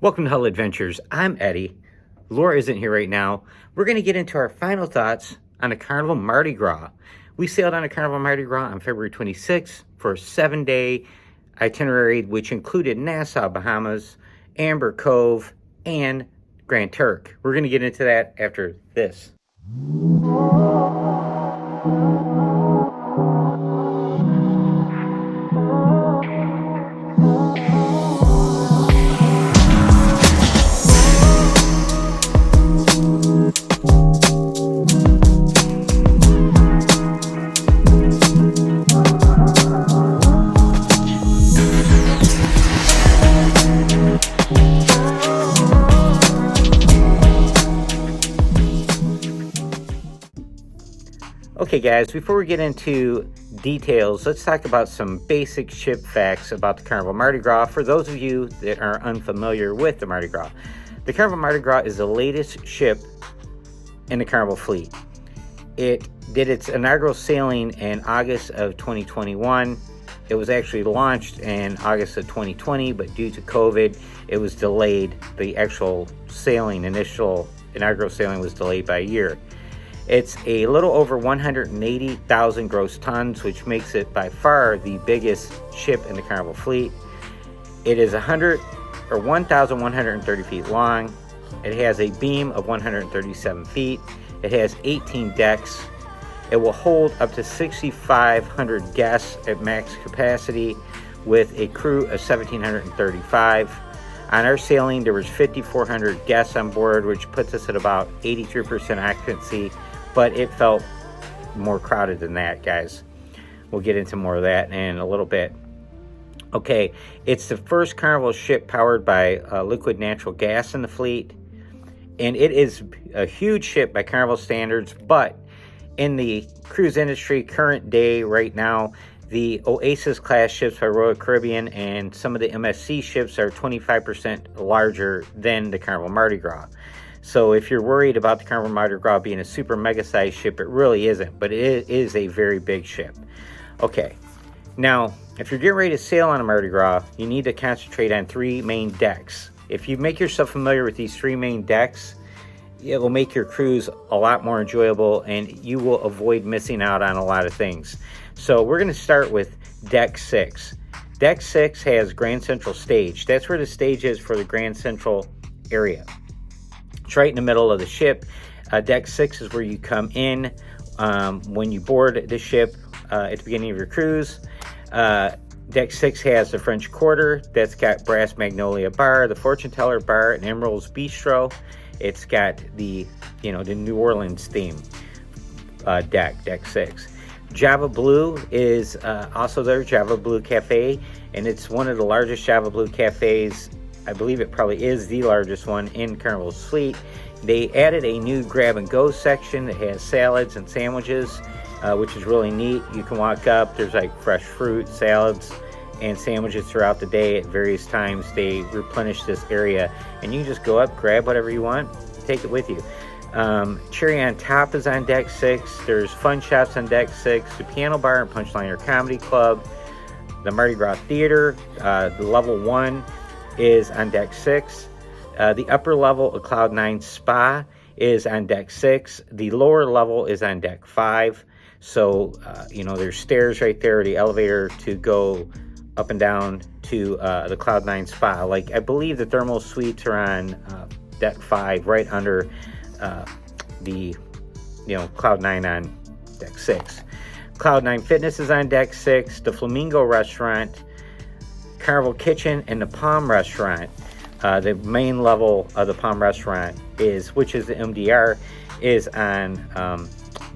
Welcome to Hull Adventures. I'm Eddie. Laura isn't here right now. We're going to get into our final thoughts on the Carnival Mardi Gras. We sailed on a Carnival Mardi Gras on February 26th for a 7-day itinerary, which included Nassau, Bahamas, Amber Cove, and Grand Turk. We're going to get into that after this. Okay guys, before we get into details, let's talk about some basic ship facts about the Carnival Mardi Gras for those of you that are unfamiliar with the Mardi Gras. The Carnival Mardi Gras is the latest ship in the Carnival fleet. It did its inaugural sailing in August of 2021. It was actually launched in August of 2020, but due to COVID, it was delayed. The actual sailing, inaugural sailing was delayed by a year. It's a little over 180,000 gross tons, which makes it by far the biggest ship in the Carnival fleet. It is 1,130 feet long. It has a beam of 137 feet. It has 18 decks. It will hold up to 6,500 guests at max capacity with a crew of 1,735. On our sailing, there was 5,400 guests on board, which puts us at about 83% occupancy. But it felt more crowded than that, guys. We'll get into more of that in a little bit. Okay, it's the first Carnival ship powered by liquid natural gas in the fleet. And it is a huge ship by Carnival standards, but in the cruise industry, current day right now, the Oasis class ships by Royal Caribbean and some of the MSC ships are 25% larger than the Carnival Mardi Gras. So if you're worried about the Carnival Mardi Gras being a super mega sized ship, it really isn't, but it is a very big ship. Okay, now if you're getting ready to sail on a Mardi Gras, you need to concentrate on 3 main decks. If you make yourself familiar with these 3 main decks, it will make your cruise a lot more enjoyable and you will avoid missing out on a lot of things. So we're going to start with Deck 6. Deck 6 has Grand Central Stage. That's where the stage is for the Grand Central area. It's right in the middle of the ship. Deck 6 is where you come in when you board the ship at the beginning of your cruise. Deck 6 has the French Quarter. That's got Brass Magnolia Bar, the Fortune Teller Bar, and Emerald's Bistro. It's got the New Orleans theme deck 6. Java Blue is also there, Java Blue Cafe, and it's one of the largest Java Blue cafes. I believe it probably is the largest one in Carnival's fleet. They added a new grab and go section that has salads and sandwiches, which is really neat. You can walk up, there's like fresh fruit, salads, and sandwiches throughout the day at various times. They replenish this area, and you can just go up, grab whatever you want, take it with you. Cherry on Top is on Deck 6. There's fun shops on Deck 6, the Piano Bar and Punchliner Comedy Club, the Mardi Gras Theater, the Level 1 is on Deck 6. The upper level of Cloud 9 Spa is on Deck 6. The lower level is on Deck 5. So, there's stairs right there, the elevator to go up and down to the Cloud 9 Spa. Like, I believe the thermal suites are on Deck 5, right under the Cloud 9 on Deck 6. Cloud 9 Fitness is on Deck 6. The Flamingo Restaurant, Carnival Kitchen, and the Palm Restaurant. The main level of the Palm Restaurant which is the MDR, is on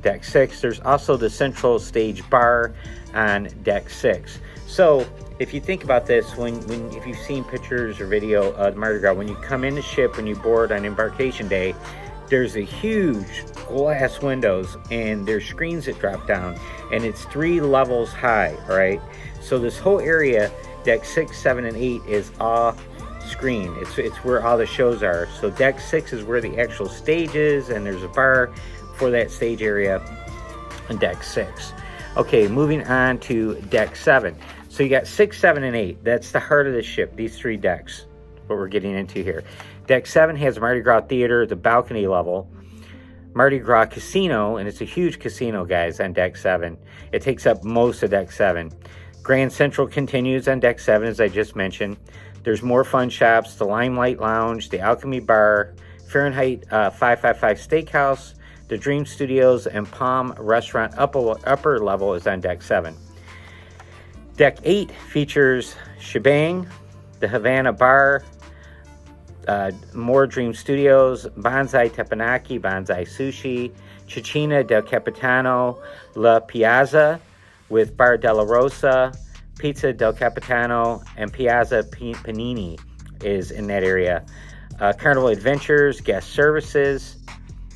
Deck 6. There's also the Central Stage Bar on Deck 6. So if you think about this, if you've seen pictures or video of the Mardi Gras, when you come in the ship, when you board on embarkation day, there's a huge glass windows and there's screens that drop down, and it's 3 levels high, right? So this whole area, Deck 6, 7, and 8 is all screen. It's where all the shows are. So Deck 6 is where the actual stage is, and there's a bar for that stage area on Deck 6. Okay, moving on to Deck 7. So you got 6, 7, and 8. That's the heart of the ship, these 3 decks. what we're getting into here. Deck 7 has a Mardi Gras theater, the balcony level. Mardi Gras casino, and it's a huge casino, guys, on Deck 7. It takes up most of Deck 7. Grand Central continues on Deck 7, as I just mentioned. There's more fun shops, the Limelight Lounge, the Alchemy Bar, Fahrenheit 555 Steakhouse, the Dream Studios, and Palm Restaurant upper level is on Deck 7. Deck 8 features Shebang, the Havana Bar, more Dream Studios, Bonsai Teppanyaki, Bonsai Sushi, Cecina del Capitano, La Piazza with Bar della Rosa, Pizza del Capitano, and Piazza Panini is in that area. Carnival Adventures, Guest Services,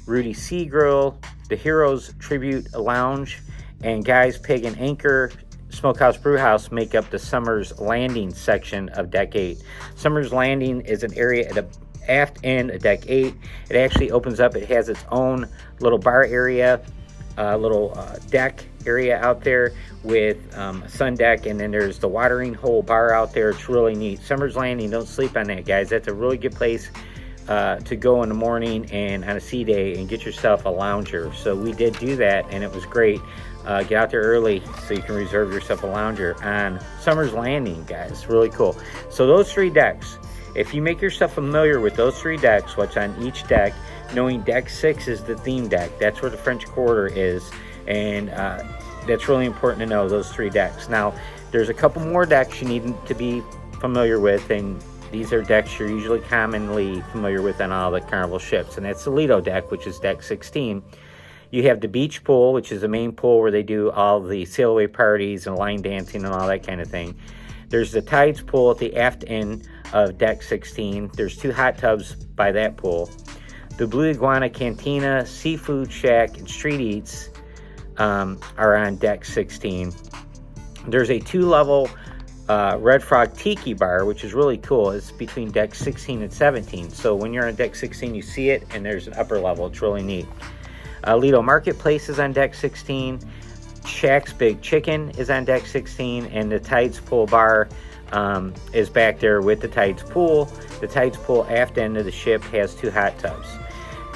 Rudy Sea Grill, the Heroes Tribute Lounge, and Guy's Pig and Anchor Smokehouse Brewhouse make up the Summer's Landing section of Deck 8. Summer's Landing is an area at the aft end of Deck 8. It actually opens up. It has its own little bar area, little deck area out there with a sun deck, and then there's the watering hole bar out there. It's really neat. Summer's Landing, don't sleep on that, guys. That's a really good place to go in the morning and on a sea day and get yourself a lounger. So we did do that, and it was great. Get out there early so you can reserve yourself a lounger on Summer's Landing, guys. Really cool. So those 3 decks, if you make yourself familiar with those 3 decks, what's on each deck, knowing Deck 6 is the theme deck, that's where the French Quarter is, and that's really important to know, those 3 decks. Now, there's a couple more decks you need to be familiar with, and these are decks you're usually commonly familiar with on all the Carnival ships, and that's the Lido deck, which is Deck 16. You have the beach pool, which is the main pool where they do all the sail away parties and line dancing and all that kind of thing. There's the Tides pool at the aft end of Deck 16. There's 2 hot tubs by that pool. The Blue Iguana Cantina, Seafood Shack, and Street Eats are on Deck 16. There's a 2-level Red Frog Tiki Bar, which is really cool. It's between Deck 16 and 17. So when you're on Deck 16, you see it, and there's an upper level. It's really neat. Lido Marketplace is on Deck 16. Shack's Big Chicken is on Deck 16. And the Tides Pool Bar is back there with the Tides Pool. The Tides Pool aft end of the ship has 2 hot tubs.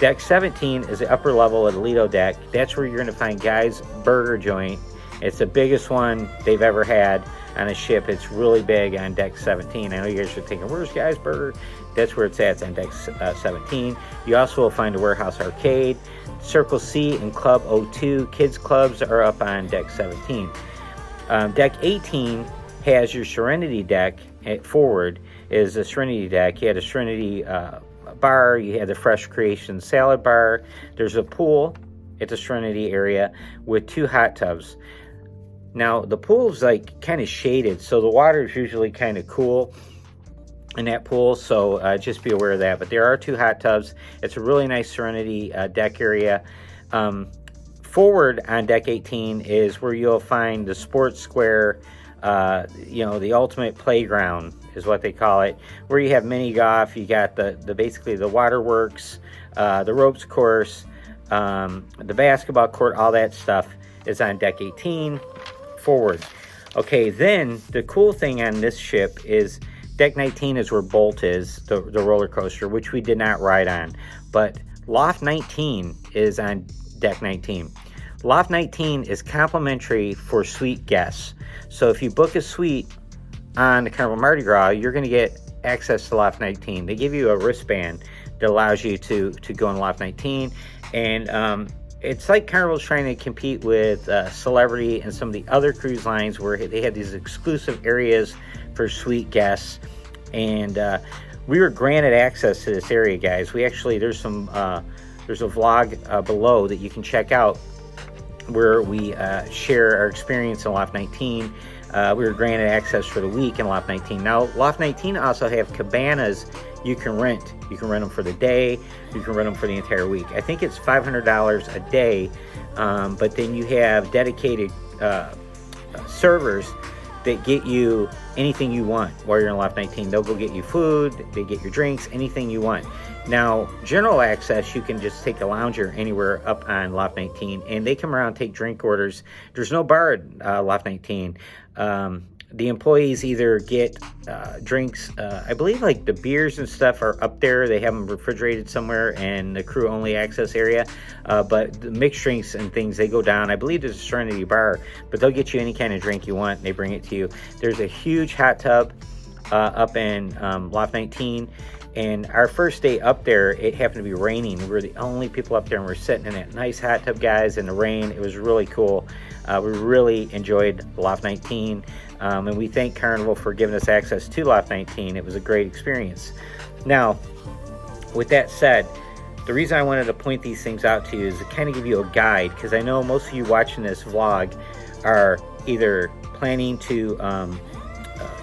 Deck 17 is the upper level of the Lido deck. That's where you're going to find Guy's Burger Joint. It's the biggest one they've ever had on a ship. It's really big on Deck 17. I know you guys are thinking, where's Guy's Burger? That's where it's at. It's on Deck 17. You also will find a Warehouse Arcade. Circle C and Club O2 kids clubs are up on Deck 17. Deck 18 has your Serenity deck. Forward is a Serenity deck. You had a Serenity bar. You had the Fresh Creation salad bar. There's a pool at the Serenity area with 2 hot tubs. Now, the pool's like kind of shaded, so the water is usually kind of cool in that pool, so just be aware of that. But there are 2 hot tubs. It's a really nice Serenity deck area. Forward on Deck 18 is where you'll find the sports square, the ultimate playground is what they call it, where you have mini golf. You got the basically the waterworks, the ropes course, the basketball court, all that stuff is on Deck 18 forward. Okay, then the cool thing on this ship is Deck 19 is where Bolt is, the roller coaster, which we did not ride on. But Loft 19 is on Deck 19. Loft 19 is complimentary for suite guests. So if you book a suite on the Carnival Mardi Gras, you're going to get access to Loft 19. They give you a wristband that allows you to go on Loft 19. And it's like Carnival's trying to compete with Celebrity and some of the other cruise lines where they have these exclusive areas for suite guests. And we were granted access to this area, guys. We actually, there's a vlog below that you can check out where we share our experience in Loft 19. We were granted access for the week in Loft 19. Now, Loft 19 also have cabanas you can rent. You can rent them for the day. You can rent them for the entire week. I think it's $500 a day, but then you have dedicated servers that get you anything you want while you're in Loft 19. They'll go get you food, they get your drinks, anything you want. Now, general access, you can just take a lounger anywhere up on Loft 19, and they come around and take drink orders. There's no bar at Loft 19. the employees either get drinks. I believe like the beers and stuff are up there. They have them refrigerated somewhere, and the crew only access area. But the mixed drinks and things, they go down. I believe there's a Serenity bar, but they'll get you any kind of drink you want. And they bring it to you. There's a huge hot tub up in Loft 19. And our first day up there, it happened to be raining. We were the only people up there, and we're sitting in that nice hot tub, guys, in the rain. It was really cool. We really enjoyed Loft 19, and we thank Carnival for giving us access to Loft 19. It was a great experience. Now, with that said, the reason I wanted to point these things out to you is to kind of give you a guide, because I know most of you watching this vlog are either planning to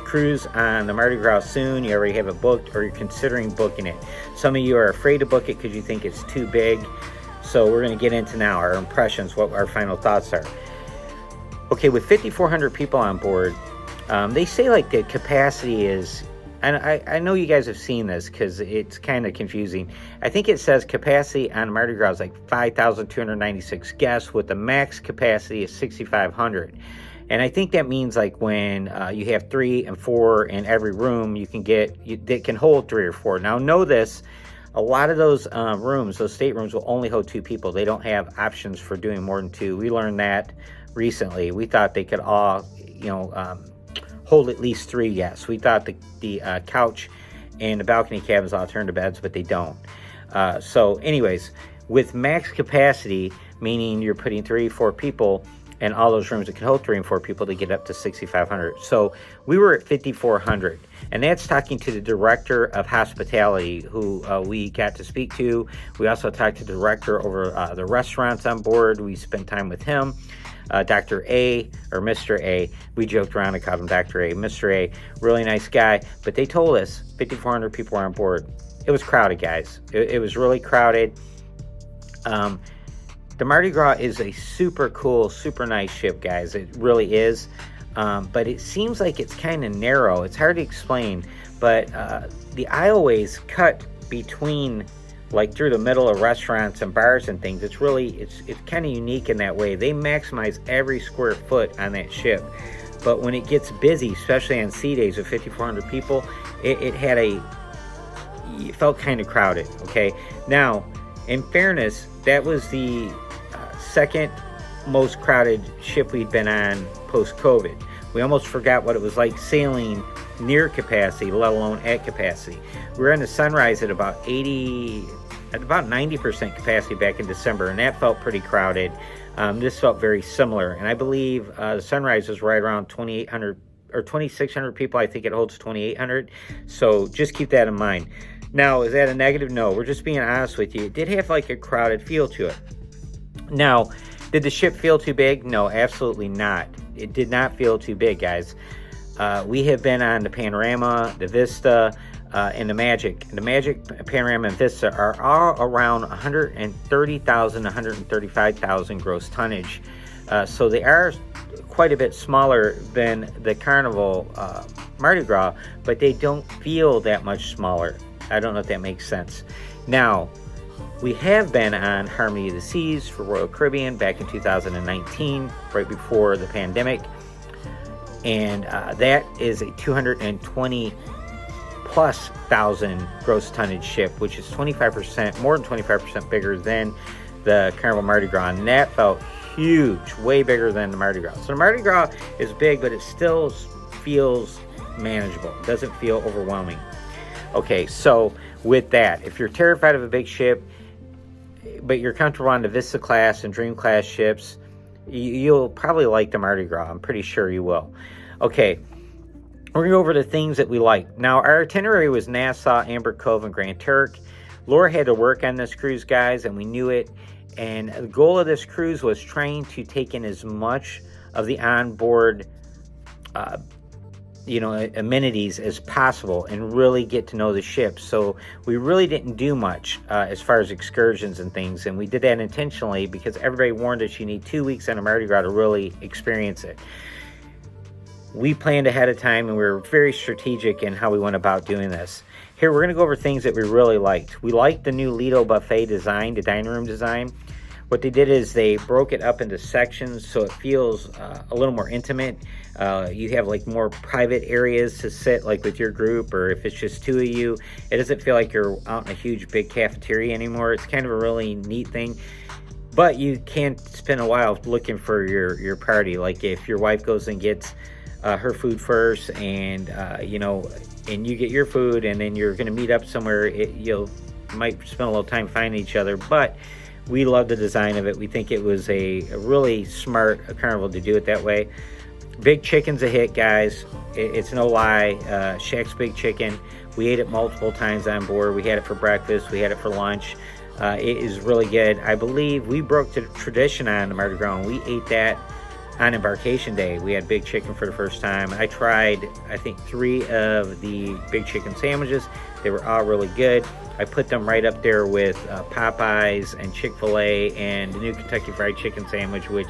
cruise on the Mardi Gras soon, you already have it booked, or you're considering booking it. Some of you are afraid to book it because you think it's too big. So we're going to get into now our impressions, what our final thoughts are. Okay, with 5,400 people on board, they say like the capacity is, and I know you guys have seen this because it's kind of confusing. I think it says capacity on Mardi Gras is like 5,296 guests with the max capacity of 6,500. And I think that means like when you have 3 and 4 in every room, you can that can hold 3 or 4. Now know this, a lot of those rooms, those staterooms will only hold 2 people. They don't have options for doing more than 2. We learned that recently. We thought they could all, hold at least 3 guests. We thought the couch and the balcony cabins all turn to beds, but they don't. So anyways, with max capacity, meaning you're putting 3 or 4 people and all those rooms that can hold 3 and 4 people to get up to 6,500. So we were at 5,400, and that's talking to the director of hospitality who we got to speak to. We also talked to the director over the restaurants on board. We spent time with him. Dr. A, or Mr. A, we joked around and called him Dr. A. Mr. A, really nice guy, but they told us 5,400 people were on board. It was crowded, guys. It was really crowded. The Mardi Gras is a super cool, super nice ship, guys. It really is. But it seems like it's kind of narrow. It's hard to explain. But the aisleways cut between, like through the middle of restaurants and bars and things. It's kind of unique in that way. They maximize every square foot on that ship. But when it gets busy, especially on sea days with 5,400 people, it felt kind of crowded, okay? Now, in fairness, that was the second most crowded ship we'd been on post-COVID. We almost forgot what it was like sailing near capacity, let alone at capacity. We were on the Sunrise at about 90% capacity back in December, and that felt pretty crowded. This felt very similar, and I believe the Sunrise was right around 2,800 or 2,600 people. I think it holds 2,800, so just keep that in mind. Now, is that a negative? No, we're just being honest with you. It did have like a crowded feel to it. Now, did the ship feel too big? No, absolutely not. It did not feel too big, guys. We have been on the Panorama, the Vista, and the Magic. The Magic, Panorama, and Vista are all around 130,000, 135,000 gross tonnage. So they are quite a bit smaller than the Carnival Mardi Gras, but they don't feel that much smaller. I don't know if that makes sense. Now, we have been on Harmony of the Seas for Royal Caribbean back in 2019, right before the pandemic. And that is a 220 plus thousand gross tonnage ship, which is 25%, more than 25% bigger than the Carnival Mardi Gras. And that felt huge, way bigger than the Mardi Gras. So the Mardi Gras is big, but it still feels manageable. It doesn't feel overwhelming. Okay, so with that, if you're terrified of a big ship, but you're comfortable on the Vista class and Dream class ships, you'll probably like the Mardi Gras. I'm pretty sure you will. Okay, we're going to go over the things that we like. Now, our itinerary was Nassau, Amber Cove, and Grand Turk. Laura had to work on this cruise, guys, and we knew it. And the goal of this cruise was trying to take in as much of the onboard amenities as possible and really get to know the ship. So we really didn't do much as far as excursions and things, and we did that intentionally because everybody warned us you need 2 weeks on a Mardi Gras to really experience it. We planned ahead of time, and we were very strategic in how we went about doing this. Here, we're going to go over things that we really liked. We liked the new Lido buffet design, the dining room design. What they did is they broke it up into sections so it feels a little more intimate. You have like more private areas to sit, like with your group, or if it's just two of you, it doesn't feel like you're out in a huge big cafeteria anymore. It's kind of a really neat thing. But you can't spend a while looking for your party. Like if your wife goes and gets her food first, and and you get your food, and then you're going to meet up somewhere, you might spend a little time finding each other. But we love the design of it. We think it was a really smart carnival to do it that way. Big Chicken's a hit, guys. It's no lie. Shaq's Big Chicken. We ate it multiple times on board. We had it for breakfast. We had it for lunch. It is really good. I believe we broke the tradition on the Mardi Gras, and we ate that on Embarkation Day. We had Big Chicken for the first time. I tried, I think, 3 of the Big Chicken sandwiches. They were all really good. I put them right up there with Popeyes and Chick-fil-A and the new Kentucky Fried Chicken sandwich, which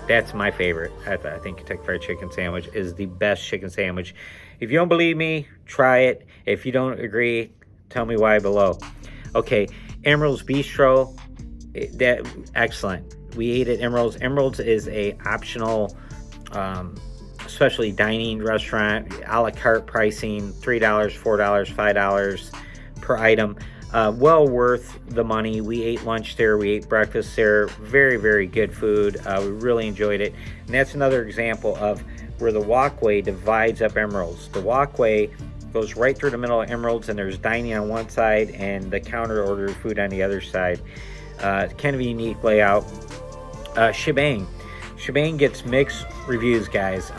that's my favorite. I think Kentucky Fried Chicken sandwich is the best chicken sandwich. If you don't believe me, try it. If you don't agree, tell me why below. Okay, Emerald's Bistro, excellent. We ate at Emerald's. Emerald's is a optional specialty dining restaurant, a la carte pricing, $3, $4, $5 per item. Well worth the money. We ate lunch there. We ate breakfast there. Very, very good food. We really enjoyed it. And that's another example of where the walkway divides up Emerald's. The walkway goes right through the middle of Emerald's, and there's dining on one side and the counter order food on the other side. Kind of a unique layout. Shebang. Shebang gets mixed reviews, guys.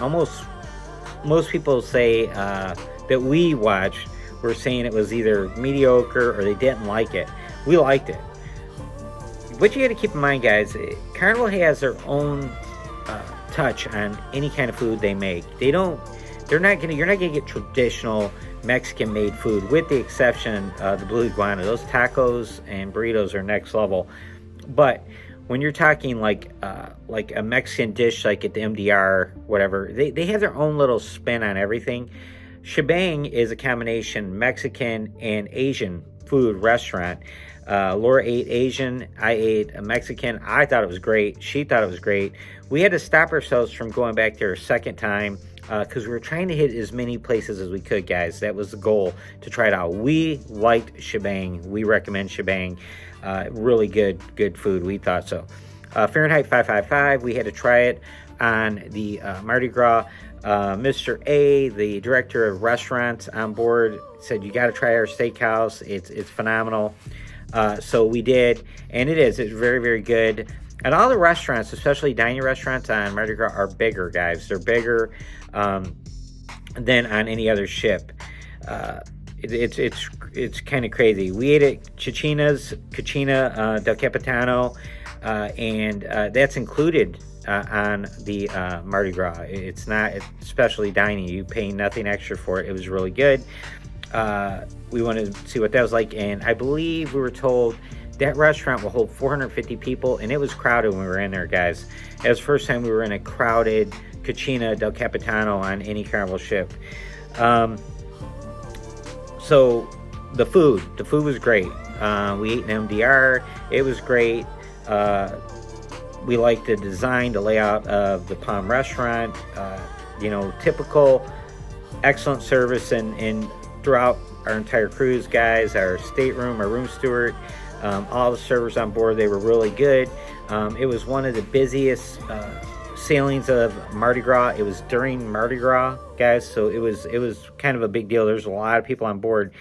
Most people say that we watched were saying it was either mediocre or they didn't like it. We liked it. What you got to keep in mind, guys, Carnival has their own touch on any kind of food they make. You're not gonna get traditional Mexican made food, with the exception of the Blue Iguana. Those tacos and burritos are next level. But when you're talking like a Mexican dish, like at the MDR, whatever, they have their own little spin on everything. Shebang is a combination Mexican and Asian food restaurant. Laura ate Asian, I ate a Mexican. I thought it was great. She thought it was great. We had to stop ourselves from going back there a second time because we were trying to hit as many places as we could, guys. That was the goal, to try it out. We liked Shebang. We recommend Shebang. Really good food. We thought so. Fahrenheit 555, we had to try it on the Mardi Gras. Mr. A, the director of restaurants on board, said you got to try our steakhouse. It's phenomenal. So we did, and it's very, very good. And all the restaurants, especially dining restaurants on Mardi Gras, are bigger, guys. They're bigger than on any other ship. It's kind of crazy. We ate at Cucina del Capitano, and that's included on the Mardi Gras. It's not specialty dining. You pay nothing extra for it. It was really good. We wanted to see what that was like, and I believe we were told that restaurant will hold 450 people, and it was crowded when we were in there, guys. It was the first time we were in a crowded Cucina del Capitano on any Carnival ship. So the food was great. We ate an MDR. It was great. We liked the design, the layout of the Palm restaurant. Typical excellent service and throughout our entire cruise, guys. Our stateroom, our room steward, all the servers on board, they were really good. It was one of the busiest sailings of Mardi Gras. It was during Mardi Gras, guys, so it was kind of a big deal. There's a lot of people on board.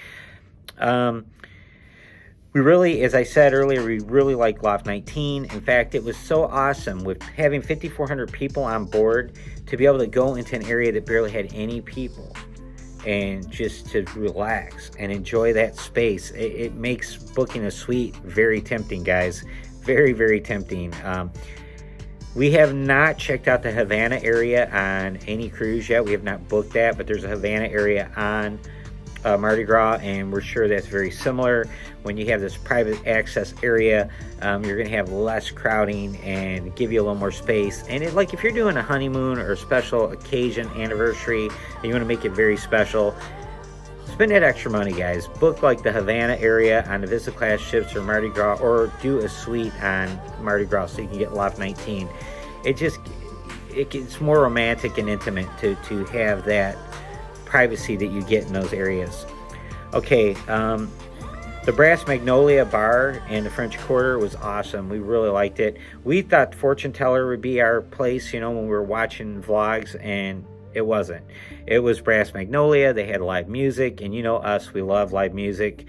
We really, as I said earlier, we really like Loft 19. In fact, it was so awesome with having 5,400 people on board to be able to go into an area that barely had any people and just to relax and enjoy that space. It makes booking a suite very tempting, guys. Very, very tempting. We have not checked out the Havana area on any cruise yet. We have not booked that, but there's a Havana area on Mardi Gras, and we're sure that's very similar. When you have this private access area, you're going to have less crowding and give you a little more space. And if you're doing a honeymoon or a special occasion, anniversary, and you want to make it very special, spend that extra money, guys. Book like the Havana area on the Vista class ships or Mardi Gras, or do a suite on Mardi Gras so you can get Loft 19. It's more romantic and intimate to have that privacy that you get in those areas. Okay, the Brass Magnolia Bar in the French Quarter was awesome. We really liked it. We thought Fortune Teller would be our place, you know, when we were watching vlogs, and it wasn't. It was Brass Magnolia. They had live music, and you know us, we love live music.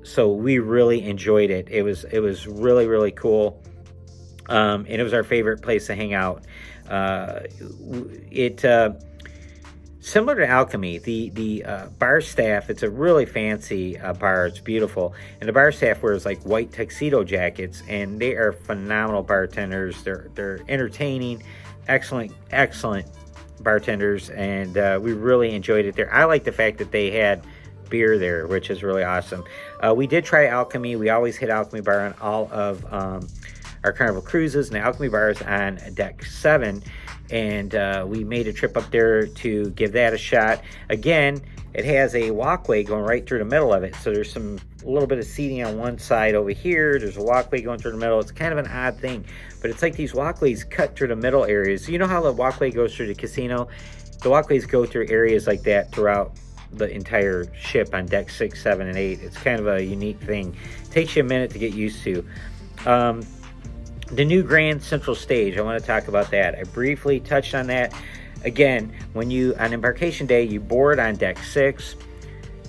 So we really enjoyed it. It was really, really cool. And it was our favorite place to hang out. Similar to Alchemy, the bar staff, it's a really fancy bar. It's beautiful. And the bar staff wears like white tuxedo jackets, and they are phenomenal bartenders. They're entertaining, excellent bartenders, and we really enjoyed it there. I like the fact that they had beer there, which is really awesome. We did try Alchemy. We always hit Alchemy Bar on all of our Carnival cruises, and the Alchemy Bar is on deck 7. And we made a trip up there to give that a shot. Again, it has a walkway going right through the middle of it. So there's a little bit of seating on one side over here. There's a walkway going through the middle. It's kind of an odd thing, but it's like these walkways cut through the middle areas. You know how the walkway goes through the casino? The walkways go through areas like that throughout the entire ship on deck 6, 7, and 8. It's kind of a unique thing. It takes you a minute to get used to. The new Grand Central Stage, I want to talk about that. I briefly touched on that. Again, when you, on embarkation day, you board on deck 6,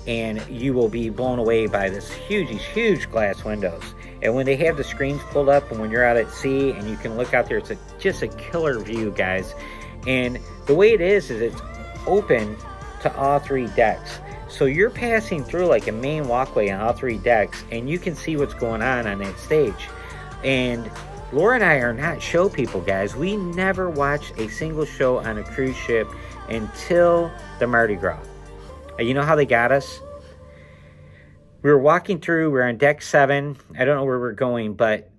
and you will be blown away by these huge glass windows. And when they have the screens pulled up, and when you're out at sea and you can look out there, it's just a killer view, guys. And the way it is it's open to all 3 decks. So you're passing through like a main walkway on all 3 decks, and you can see what's going on that stage. And Laura and I are not show people, guys. We never watched a single show on a cruise ship until the Mardi Gras. You know how they got us? We were walking through, we were on deck 7. I don't know where we're going, but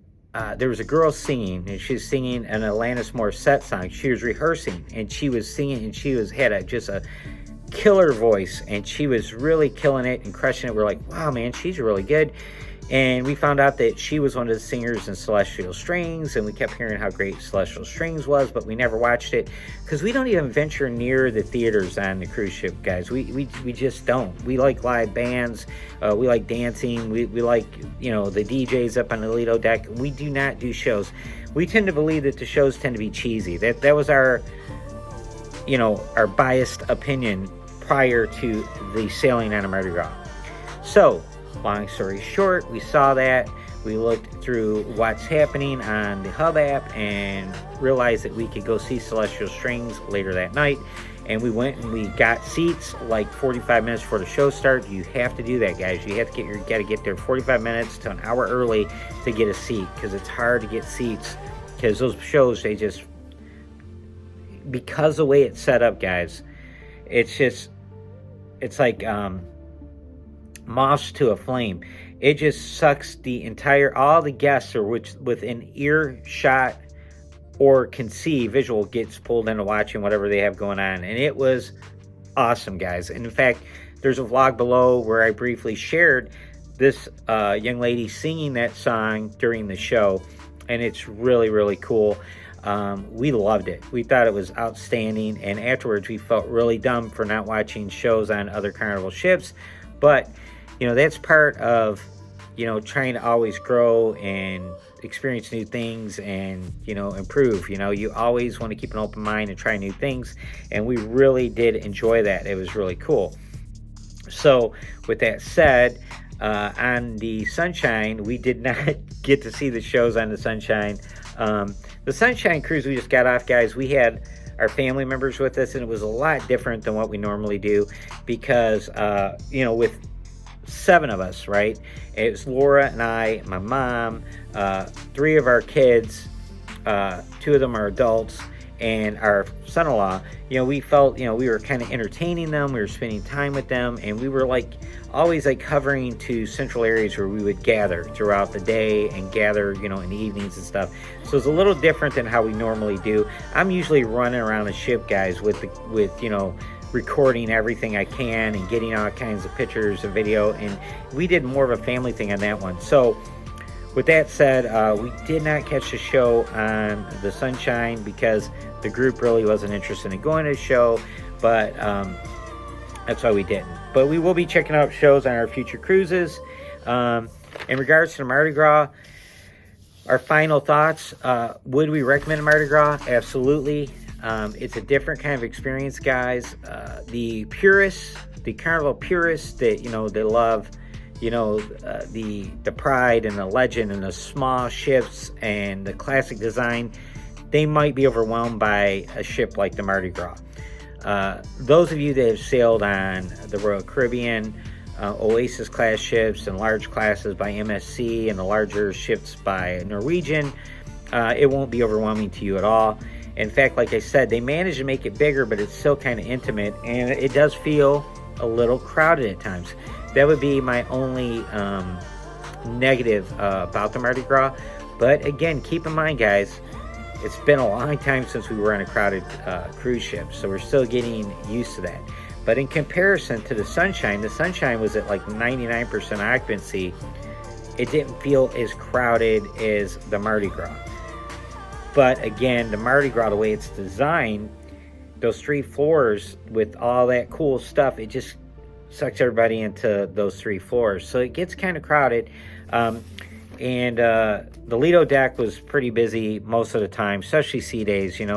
there was a girl singing, and she was singing an Alanis Morissette song. She was rehearsing, and she was singing, and she had just a killer voice, and she was really killing it and crushing it. We're like, wow, man, she's really good. And we found out that she was one of the singers in Celestial Strings, and we kept hearing how great Celestial Strings was, but we never watched it because we don't even venture near the theaters on the cruise ship, guys. We just don't. We like live bands. We like dancing. We like, you know, the DJs up on the Lido deck. We do not do shows. We tend to believe that the shows tend to be cheesy. That was our, you know, our biased opinion prior to the sailing on a Mardi Gras. So, long story short, we saw that. We looked through what's happening on the Hub app and realized that we could go see Celestial Strings later that night. And we went and we got seats like 45 minutes before the show starts. You have to do that, guys. You have to got to get there 45 minutes to an hour early to get a seat, because it's hard to get seats, because those shows, because the way it's set up, guys, it's like moths to a flame. It just sucks all the guests are within earshot or can see visual gets pulled into watching whatever they have going on. And it was awesome, guys. And in fact, there's a vlog below where I briefly shared this young lady singing that song during the show, and it's really, really cool. We loved it. We thought it was outstanding, and afterwards we felt really dumb for not watching shows on other Carnival ships. But you know, that's part of, you know, trying to always grow and experience new things and, you know, improve. You know, you always want to keep an open mind and try new things, and we really did enjoy that. It was really cool. So with that said, on the Sunshine, we did not get to see the shows on the Sunshine. The Sunshine cruise we just got off, guys, we had our family members with us, and it was a lot different than what we normally do, because you know, with 7 of us, right? It was Laura and I, my mom, 3 of our kids, 2 of them are adults, and our son-in-law. You know, we felt, you know, we were kind of entertaining them, we were spending time with them, and we were like always like covering to central areas where we would gather throughout the day and gather, you know, in the evenings and stuff. So it's a little different than how we normally do. I'm usually running around the ship, guys, with you know, recording everything I can and getting all kinds of pictures and video, and we did more of a family thing on that one. So with that said, we did not catch the show on the Sunshine because the group really wasn't interested in going to the show, but that's why we didn't. But we will be checking out shows on our future cruises. In regards to the Mardi Gras, our final thoughts, would we recommend Mardi Gras? Absolutely. It's a different kind of experience, guys. The purists, the Carnival purists that, they love, the pride and the legend and the small ships and the classic design, they might be overwhelmed by a ship like the Mardi Gras. Those of you that have sailed on the Royal Caribbean, Oasis class ships and large classes by MSC and the larger ships by Norwegian, it won't be overwhelming to you at all. In fact, like I said, they managed to make it bigger, but it's still kind of intimate, and it does feel a little crowded at times. That would be my only negative about the Mardi Gras. But again, keep in mind, guys, it's been a long time since we were on a crowded cruise ship, so we're still getting used to that. But in comparison to the Sunshine was at like 99% occupancy. It didn't feel as crowded as the Mardi Gras. But again, the Mardi Gras, the way it's designed, those 3 floors with all that cool stuff, it just sucks everybody into those 3 floors. So it gets kind of crowded. And the Lido deck was pretty busy most of the time, especially sea days. If you've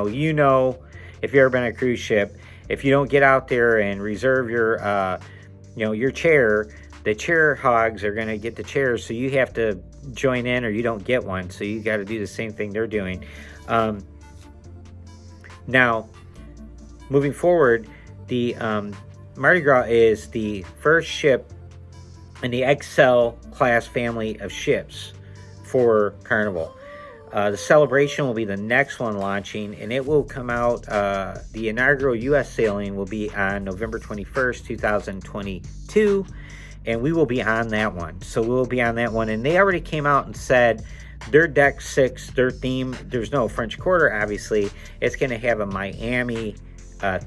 ever been on a cruise ship, if you don't get out there and reserve your chair, the chair hogs are going to get the chairs, so you have to join in or you don't get one. So you got to do the same thing they're doing. Now, moving forward, the Mardi Gras is the first ship in the XL class family of ships for Carnival. The Celebration will be the next one launching, and it will come out, the inaugural U.S. sailing will be on November 21st, 2022, and we will be on that one. So we'll be on that one, and they already came out and said their Deck 6, their theme, there's no French Quarter, obviously. It's going to have a Miami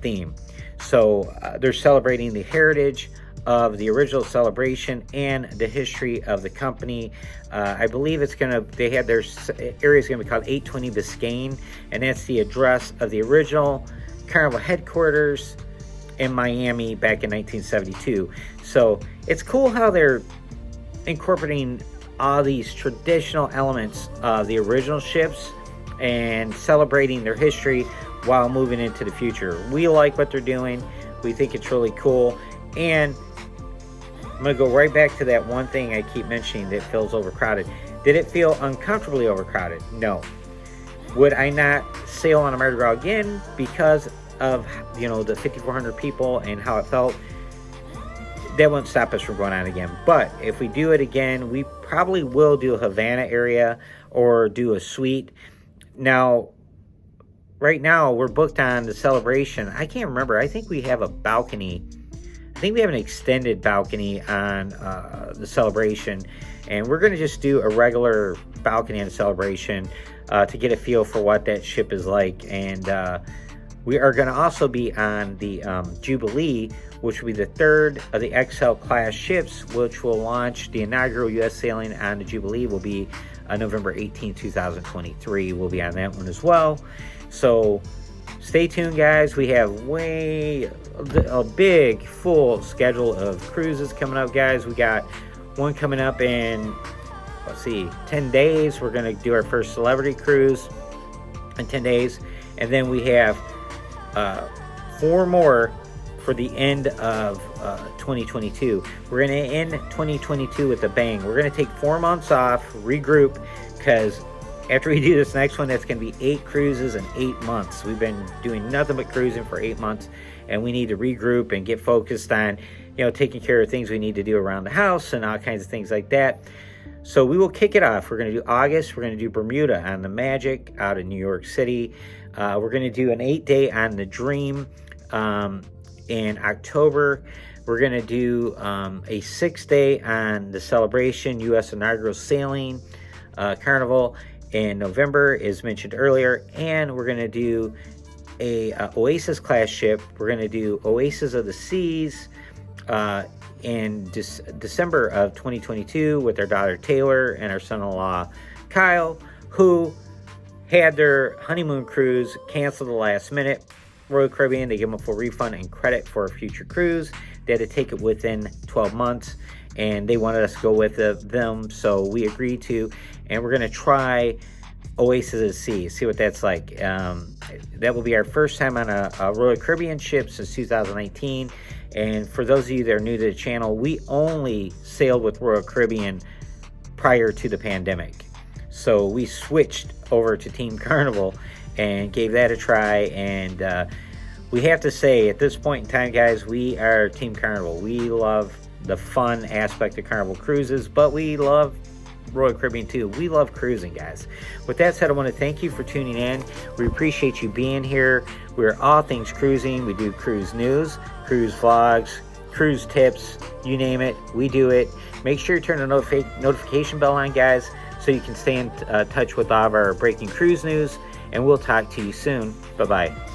theme. So they're celebrating the heritage of the original Celebration and the history of the company. I believe they have their area is going to be called 820 Biscayne, and that's the address of the original Carnival headquarters in Miami back in 1972. So it's cool how they're incorporating all these traditional elements of the original ships and celebrating their history while moving into the future. We like what they're doing. We think it's really cool. And I'm going to go right back to that one thing I keep mentioning that feels overcrowded. Did it feel uncomfortably overcrowded? No. Would I not sail on a Mardi Gras again because of, the 5,400 people and how it felt? That won't stop us from going on again. But if we do it again, we probably will do a Havana area or do a suite. Now, right now, we're booked on the Celebration. I can't remember. I think we have a balcony. I think we have an extended balcony on the Celebration, and we're going to just do a regular balcony on the Celebration to get a feel for what that ship is like. And we are going to also be on the Jubilee, which will be the third of the XL class ships, which will launch. The inaugural U.S. sailing on the Jubilee will be November 18, 2023. We'll be on that one as well. So stay tuned, guys. We have a big, full schedule of cruises coming up, guys. We got one coming up in, 10 days. We're going to do our first celebrity cruise in 10 days. And then we have 4 more for the end of 2022. We're going to end 2022 with a bang. We're going to take 4 months off, regroup, because after we do this next one, that's going to be 8 cruises in 8 months. We've been doing nothing but cruising for 8 months, and we need to regroup and get focused on, taking care of things we need to do around the house and all kinds of things like that. So we will kick it off. We're going to do August. We're going to do Bermuda on the Magic out of New York City. We're going to do an 8-day on the Dream in October. We're going to do a 6-day on the Celebration U.S. inaugural sailing Carnival in November, as mentioned earlier. And we're going to do a Oasis class ship. We're going to do Oasis of the Seas in December of 2022 with our daughter Taylor and our son-in-law Kyle, who had their honeymoon cruise canceled the last minute. Royal Caribbean, they give them a full refund and credit for a future cruise. They had to take it within 12 months, and they wanted us to go with them, so we agreed to, and we're going to try Oasis of the Sea, see what that's like. That will be our first time on a Royal Caribbean ship since 2019, and for those of you that are new to the channel, we only sailed with Royal Caribbean prior to the pandemic. So we switched over to Team Carnival and gave that a try, and we have to say at this point in time, guys, we are Team Carnival. We love the fun aspect of Carnival cruises, but we love Royal Caribbean too. We love cruising, guys. With that said, I want to thank you for tuning in. We appreciate you being here. We're all things cruising. We do cruise news, cruise vlogs, cruise tips, you name it, we do it. Make sure you turn the notification bell on, guys, so you can stay in touch with all of our breaking cruise news, and we'll talk to you soon. Bye-bye.